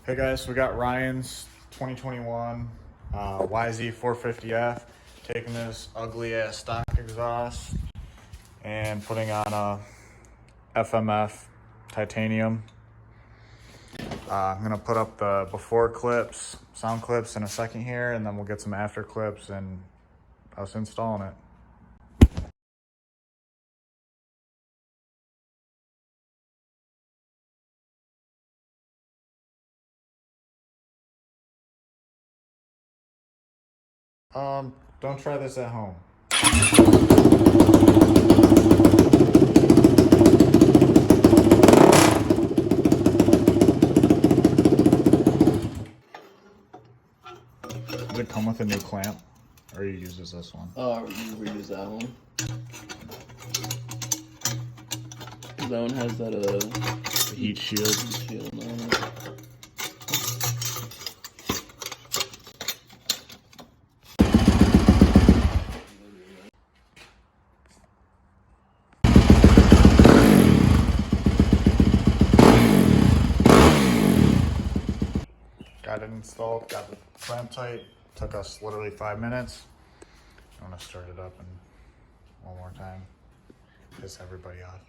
Hey guys, we got Ryan's 2021 YZ450F, taking this ugly ass stock exhaust and putting on a FMF Titanium. I'm gonna put up the before clips, sound clips in a second here, and then we'll get some after clips and us installing it. Don't try this at home. Does it come with a new clamp, or you use this one? We reuse that one. That one has that heat shield. On it. Got it installed, got the clamp tight. Took us literally 5 minutes. I'm gonna start it up and one more time, piss everybody off.